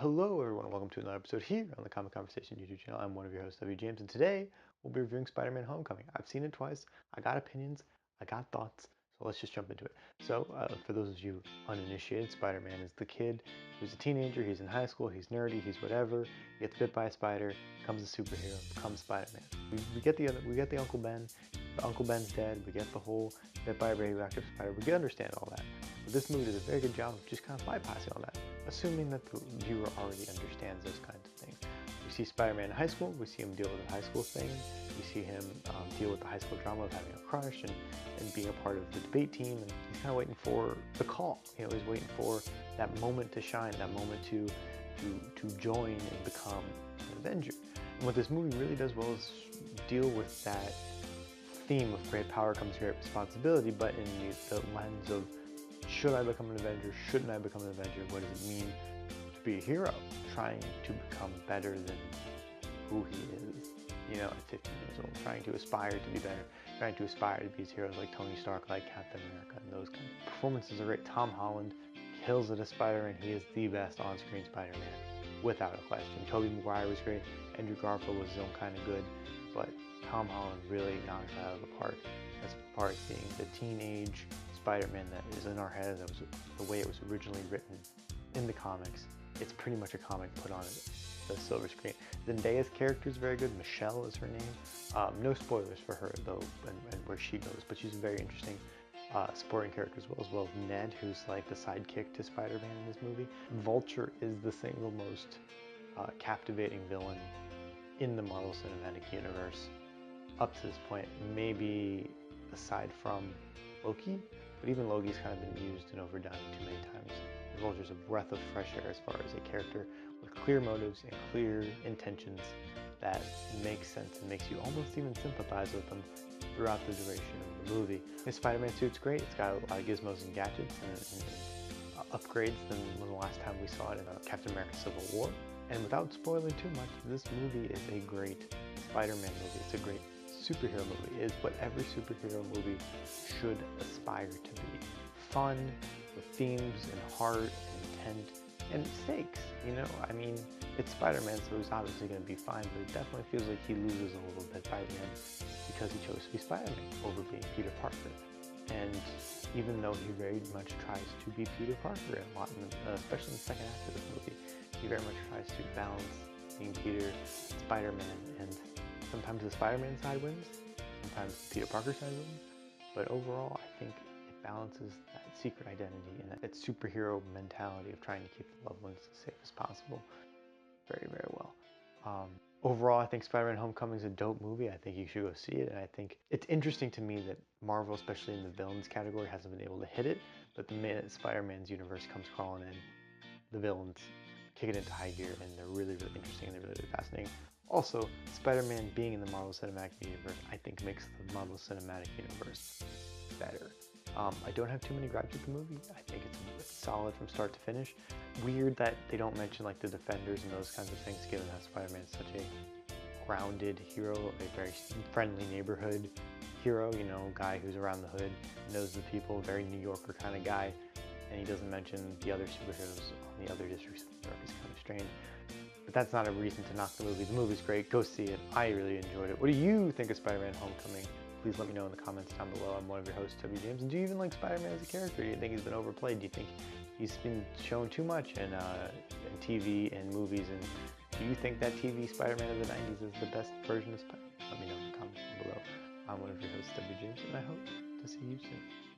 Hello everyone, welcome to another episode here on the Comic Conversation YouTube channel. I'm one of your hosts, W. James, and today we'll be reviewing Spider-Man Homecoming. I've seen it twice, I got opinions, I got thoughts, so let's just jump into it. So, for those of you uninitiated, Spider-Man is the kid who's a teenager, he's in high school, he's nerdy, he's whatever, he gets bit by a spider, becomes a superhero, becomes Spider-Man. We get the Uncle Ben, the Uncle Ben's dead, we get the whole bit by a radioactive spider, we can understand all that. But this movie does a very good job of just kind of bypassing all that, assuming that the viewer already understands those kinds of things. We see Spider-Man in high school, we see him deal with the high school thing, we see him deal with the high school drama of having a crush and being a part of the debate team, and he's kind of waiting for the call. You know, he's waiting for that moment to shine, that moment to join and become an Avenger. And what this movie really does well is deal with that theme of great power comes great responsibility, but in the lens of, should I become an Avenger? Shouldn't I become an Avenger? What does it mean to be a hero? Trying to become better than who he is, you know, at 15 years old. Trying to aspire to be better. Trying to aspire to be as heroes like Tony Stark, like Captain America, and those kinds of performances are great. Tom Holland kills it as Spider-Man. He is the best on-screen Spider-Man, without a question. Tobey Maguire was great. Andrew Garfield was his own kind of good, but Tom Holland really knocked it out of the park as far as being the teenage Spider-Man that is in our head. That was the way it was originally written in the comics. It's pretty much a comic put on the silver screen. Zendaya's character is very good. Michelle is her name. No spoilers for her though, and where she goes, but she's a very interesting supporting character as well as Ned, who's like the sidekick to Spider-Man in this movie. Vulture is the single most captivating villain in the Marvel Cinematic Universe up to this point, maybe aside from Loki. But even Loki's kind of been used and overdone too many times. Vulture's a breath of fresh air as far as a character with clear motives and clear intentions that makes sense and makes you almost even sympathize with them throughout the duration of the movie. His Spider-Man suit's great. It's got a lot of gizmos and gadgets and upgrades than the last time we saw it in Captain America Civil War. And without spoiling too much, this movie is a great Spider-Man movie. It's a great superhero movie. It is what every superhero movie should aspire to be. Fun, with themes and heart and intent and stakes, you know? I mean, it's Spider-Man, so he's obviously going to be fine, but it definitely feels like he loses a little bit by the end because he chose to be Spider-Man over being Peter Parker. And even though he very much tries to be Peter Parker a lot, especially in the second half of this movie, he very much tries to balance being Peter, Spider-Man, and sometimes the Spider-Man side wins, sometimes the Peter Parker side wins, but overall I think it balances that secret identity and that superhero mentality of trying to keep the loved ones as safe as possible very, very well. Overall, I think Spider-Man Homecoming is a dope movie. I think you should go see it, and I think it's interesting to me that Marvel, especially in the villains category, hasn't been able to hit it, but the minute Spider-Man's universe comes crawling in, the villains kick it into high gear, and they're really, really interesting, and they're really, really fascinating. Also, Spider-Man being in the Marvel Cinematic Universe, I think makes the Marvel Cinematic Universe better. I don't have too many gripes with the movie. I think it's solid from start to finish. Weird that they don't mention like the Defenders and those kinds of things, given that Spider-Man is such a grounded hero, a very friendly neighborhood hero, you know, guy who's around the hood, knows the people, very New Yorker kind of guy, and he doesn't mention the other superheroes on the other districts of New York. Is kind of strange. But that's not a reason to knock the movie. The movie's great. Go see it. I really enjoyed it. What do you think of Spider-Man Homecoming? Please let me know in the comments down below. I'm one of your hosts, W. James. And do you even like Spider-Man as a character? Do you think he's been overplayed? Do you think he's been shown too much in TV and movies? And do you think that TV Spider-Man of the 90s is the best version of Spider-Man? Let me know in the comments down below. I'm one of your hosts, W. James, and I hope to see you soon.